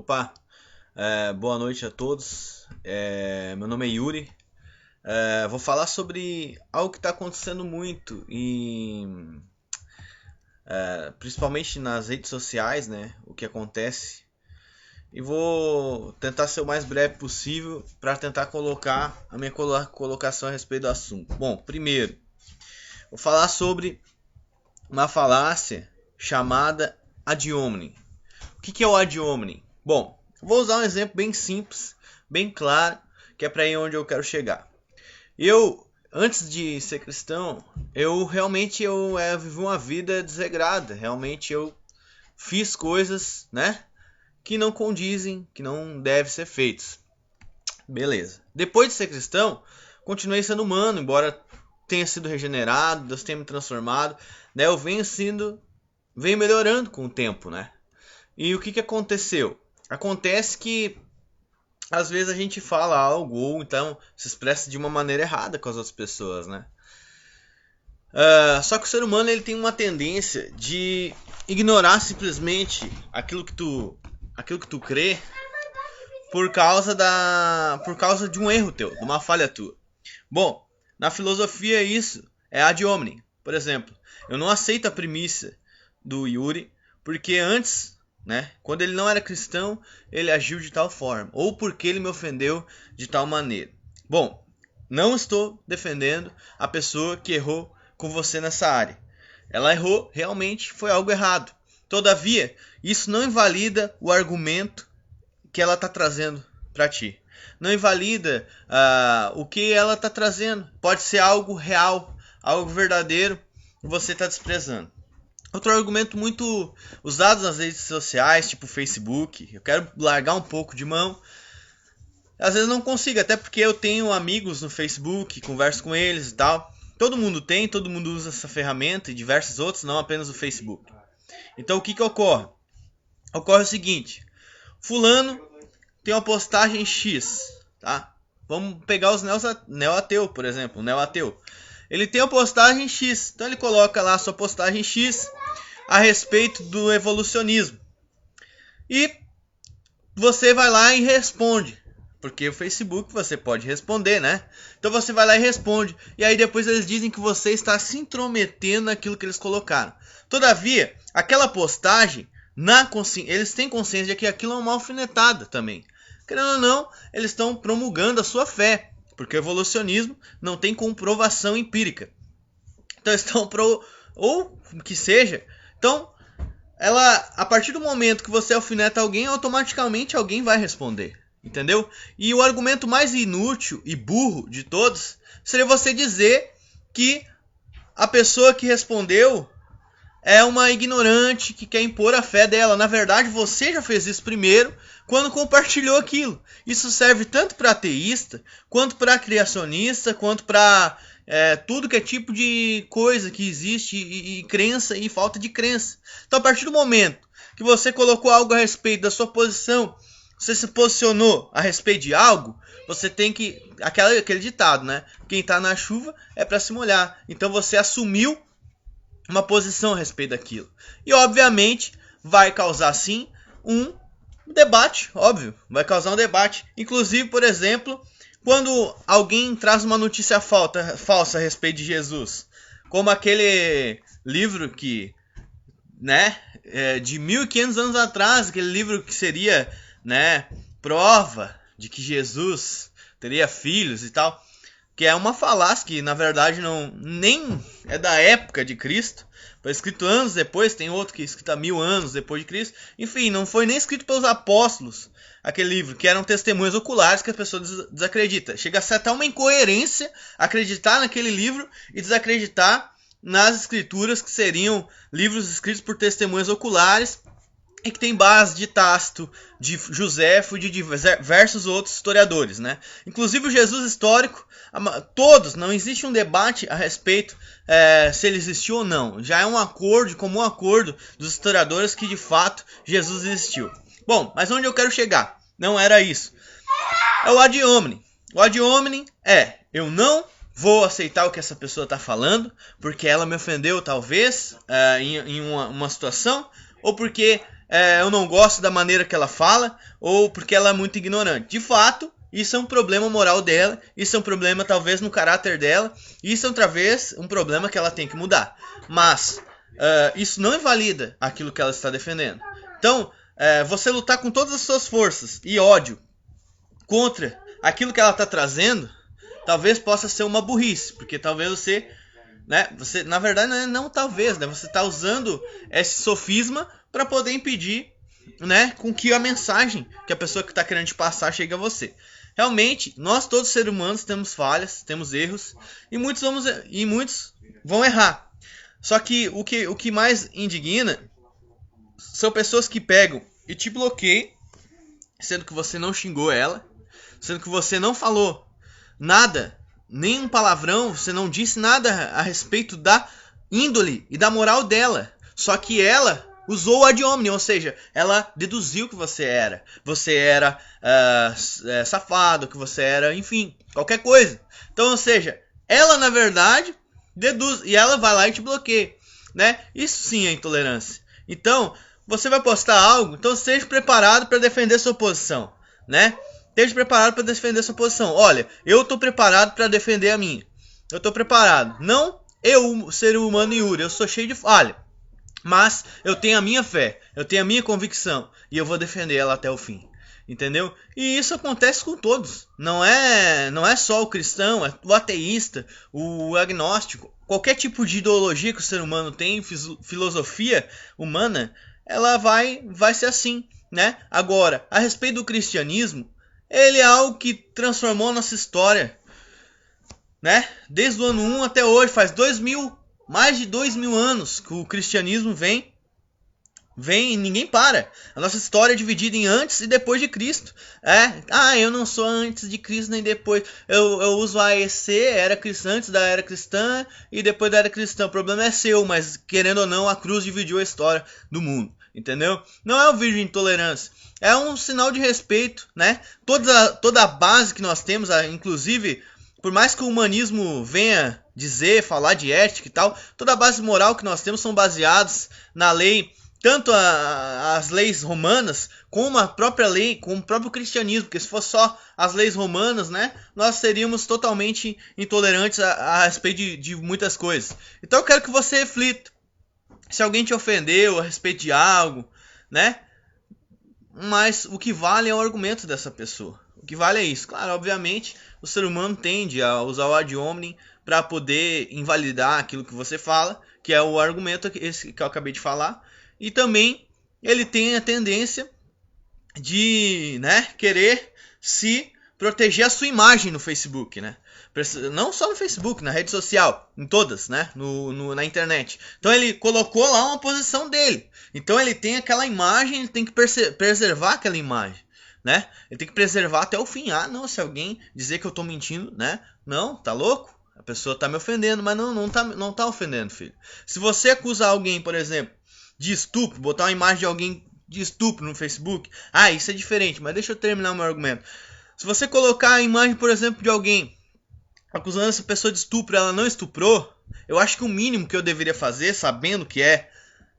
Opa, boa noite a todos. Meu nome é Yuri. Vou falar sobre algo que está acontecendo muito, principalmente nas redes sociais, né? O que acontece. E vou tentar ser o mais breve possível para tentar colocar a minha colocação a respeito do assunto. Bom, primeiro, vou falar sobre uma falácia chamada ad hominem. O que é o ad hominem? Bom, vou usar um exemplo bem simples, bem claro, que é para ir onde eu quero chegar. Eu, antes de ser cristão, eu realmente vivi uma vida desregrada. Realmente eu fiz coisas, né, que não condizem, que não devem ser feitas. Beleza. Depois de ser cristão, continuei sendo humano, embora tenha sido regenerado, Deus tenha me transformado, né? Eu venho melhorando com o tempo, né? E o que aconteceu? Acontece que às vezes a gente fala algo ou então se expressa de uma maneira errada com as outras pessoas, né? Só que o ser humano ele tem uma tendência de ignorar simplesmente aquilo que tu crê por causa de um erro teu, de uma falha tua. Bom, na filosofia isso é ad hominem. Por exemplo, eu não aceito a premissa do Yuri porque antes, né, quando ele não era cristão, ele agiu de tal forma, ou porque ele me ofendeu de tal maneira. Bom, não estou defendendo a pessoa que errou com você nessa área. Ela errou, realmente foi algo errado. Todavia, isso não invalida o argumento que ela está trazendo para ti. Não invalida o que ela está trazendo. Pode ser algo real, algo verdadeiro, que você está desprezando. Outro argumento muito usado nas redes sociais, tipo Facebook, eu quero largar um pouco de mão. Às vezes não consigo, até porque eu tenho amigos no Facebook, converso com eles e tal. Todo mundo tem, todo mundo usa essa ferramenta e diversos outros, não apenas o Facebook. Então o que ocorre? Ocorre o seguinte: fulano tem uma postagem X, tá? Vamos pegar os neo-ateu, por exemplo, o neo-ateu. Ele tem uma postagem X, então ele coloca lá a sua postagem X a respeito do evolucionismo. E você vai lá e responde, porque o Facebook você pode responder, né? Então você vai lá e responde, e aí depois eles dizem que você está se intrometendo naquilo que eles colocaram. Todavia, aquela postagem, eles têm consciência de que aquilo é uma alfinetada também. Querendo ou não, eles estão promulgando a sua fé, porque o evolucionismo não tem comprovação empírica. Então ou que seja. Então, a partir do momento que você alfineta alguém, automaticamente alguém vai responder, entendeu? E o argumento mais inútil e burro de todos seria você dizer que a pessoa que respondeu é uma ignorante que quer impor a fé dela. Na verdade, você já fez isso primeiro quando compartilhou aquilo. Isso serve tanto para ateísta, quanto para criacionista, quanto para tudo que é tipo de coisa que existe e crença e falta de crença. Então, a partir do momento que você colocou algo a respeito da sua posição, você se posicionou a respeito de algo, você tem que... Aquele ditado, né? Quem tá na chuva é para se molhar. Então, você assumiu uma posição a respeito daquilo. E, obviamente, vai causar, sim, um debate, óbvio. Vai causar um debate. Inclusive, por exemplo, quando alguém traz uma notícia falsa a respeito de Jesus, como aquele livro que, né, de 1500 anos atrás, aquele livro que seria, né, prova de que Jesus teria filhos e tal, que é uma falácia que na verdade nem é da época de Cristo, foi escrito anos depois, tem outro que é escrito há 1000 anos depois de Cristo, enfim, não foi nem escrito pelos apóstolos, aquele livro, que eram testemunhas oculares que as pessoas desacreditam. Chega a ser até uma incoerência acreditar naquele livro e desacreditar nas escrituras, que seriam livros escritos por testemunhas oculares e que tem base de Tácito, de Joséfo e de diversos outros historiadores, né? Inclusive o Jesus histórico, todos, não existe um debate a respeito se ele existiu ou não. Já é um acordo, comum acordo dos historiadores que de fato Jesus existiu. Bom, mas onde eu quero chegar? Não era isso. É o ad hominem. O ad hominem eu não vou aceitar o que essa pessoa está falando, porque ela me ofendeu talvez em uma situação, ou porque eu não gosto da maneira que ela fala, ou porque ela é muito ignorante. De fato, isso é um problema moral dela, isso é um problema talvez no caráter dela, isso é talvez um problema que ela tem que mudar. Mas isso não invalida aquilo que ela está defendendo. Então, você lutar com todas as suas forças e ódio contra aquilo que ela está trazendo, talvez possa ser uma burrice, porque talvez você, na verdade, não talvez, você está usando esse sofisma para poder impedir, com que a mensagem que a pessoa que está querendo te passar chegue a você. Realmente, nós todos seres humanos temos falhas, temos erros, e muitos vão errar. Só que o que mais indigna são pessoas que pegam e te bloqueiam, sendo que você não xingou ela, sendo que você não falou nada, nem um palavrão, você não disse nada a respeito da índole e da moral dela. Só que ela usou o ad hominem, ou seja, ela deduziu que você era. Você era safado, que você era, enfim, qualquer coisa. Então, ou seja, ela na verdade deduz e ela vai lá e te bloqueia, Isso sim é intolerância. Então, você vai postar algo, então esteja preparado para defender sua posição, Esteja preparado para defender sua posição. Olha, eu estou preparado para defender a minha. Eu estou preparado. Não eu, ser humano Yuri, eu sou cheio de falha. Mas eu tenho a minha fé, eu tenho a minha convicção e eu vou defender ela até o fim. Entendeu? E isso acontece com todos. Não é só o cristão, é o ateísta, o agnóstico. Qualquer tipo de ideologia que o ser humano tem, filosofia humana, ela vai ser assim, Agora, a respeito do cristianismo, ele é algo que transformou a nossa história, Desde o ano 1 até hoje, faz mais de 2000 anos que o cristianismo vem e ninguém para. A nossa história é dividida em antes e depois de Cristo. Eu não sou antes de Cristo nem depois. Eu uso a EC, era cristã, antes da era cristã e depois da era cristã. O problema é seu, mas querendo ou não, a cruz dividiu a história do mundo. Entendeu? Não é um vídeo de intolerância. É um sinal de respeito, Toda a base que nós temos, inclusive, por mais que o humanismo venha falar de ética e tal, toda a base moral que nós temos são baseadas na lei, tanto as leis romanas, como a própria lei, como o próprio cristianismo, porque se fosse só as leis romanas, nós seríamos totalmente intolerantes a respeito de muitas coisas. Então eu quero que você reflita. Se alguém te ofendeu a respeito de algo, mas o que vale é o argumento dessa pessoa. O que vale é isso. Claro, obviamente, o ser humano tende a usar o ad hominem para poder invalidar aquilo que você fala, que é o argumento esse que eu acabei de falar. E também ele tem a tendência de querer se proteger a sua imagem no Facebook, Não só no Facebook, na rede social, em todas, na internet. Então ele colocou lá uma posição dele. Então ele tem aquela imagem, ele tem que preservar aquela imagem, Ele tem que preservar até o fim. Não, se alguém dizer que eu tô mentindo, Não, tá louco? A pessoa tá me ofendendo, mas não tá ofendendo, filho. Se você acusa alguém, por exemplo, de estupro, botar uma imagem de alguém de estupro no Facebook, isso é diferente, mas deixa eu terminar o meu argumento. Se você colocar a imagem, por exemplo, de alguém acusando essa pessoa de estupro, ela não estuprou, eu acho que o mínimo que eu deveria fazer, sabendo que é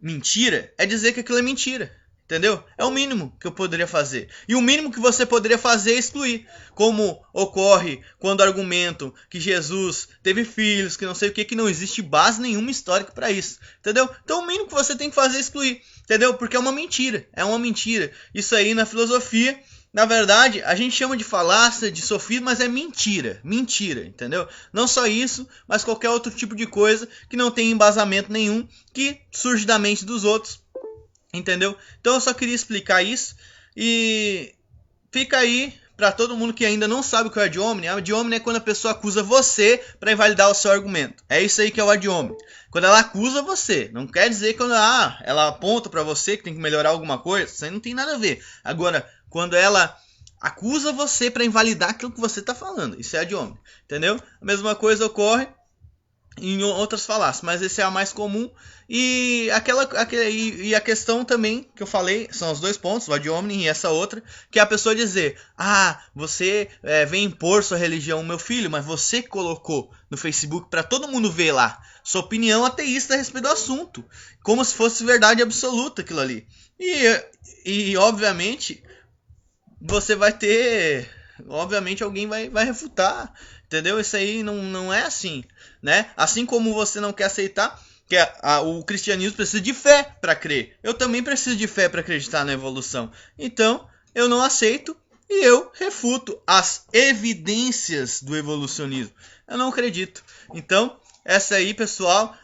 mentira, é dizer que aquilo é mentira. Entendeu? É o mínimo que eu poderia fazer. E o mínimo que você poderia fazer é excluir. Como ocorre quando argumentam que Jesus teve filhos, que não sei o que não existe base nenhuma histórica para isso. Entendeu? Então o mínimo que você tem que fazer é excluir. Entendeu? Porque é uma mentira. É uma mentira. Isso aí na filosofia, na verdade, a gente chama de falácia, de sofisma, mas é mentira. Mentira, entendeu? Não só isso, mas qualquer outro tipo de coisa que não tem embasamento nenhum, que surge da mente dos outros. Entendeu? Então eu só queria explicar isso. E fica aí para todo mundo que ainda não sabe o que é o ad hominem. Ad hominem é quando a pessoa acusa você para invalidar o seu argumento. É isso aí que é o ad hominem. Quando ela acusa você, não quer dizer que ela aponta para você que tem que melhorar alguma coisa. Isso aí não tem nada a ver. Agora, quando ela acusa você para invalidar aquilo que você está falando, isso é ad hominem. Entendeu? A mesma coisa ocorre em outras falácias, mas esse é a mais comum. E a questão também que eu falei, são os dois pontos, o ad hominem e essa outra, que é a pessoa dizer, você vem impor sua religião, meu filho, mas você colocou no Facebook para todo mundo ver lá sua opinião ateísta a respeito do assunto, como se fosse verdade absoluta aquilo ali. E obviamente você vai ter, obviamente alguém vai refutar, entendeu? Isso aí não é assim, né? Assim como você não quer aceitar que o cristianismo precisa de fé para crer, eu também preciso de fé para acreditar na evolução. Então eu não aceito e eu refuto as evidências do evolucionismo. Eu não acredito. Então essa aí, pessoal,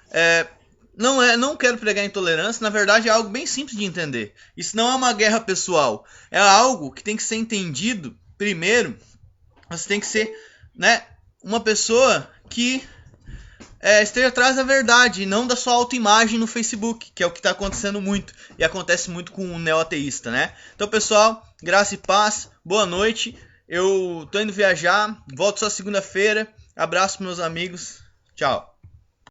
não quero pregar intolerância, na verdade é algo bem simples de entender. Isso não é uma guerra pessoal, é algo que tem que ser entendido. Primeiro, você tem que ser, né, uma pessoa que esteja atrás da verdade e não da sua autoimagem no Facebook, que é o que está acontecendo muito e acontece muito com o neo-ateísta, né? Então, pessoal, graça e paz, boa noite. Eu tô indo viajar, volto só segunda-feira. Abraço pros meus amigos, tchau.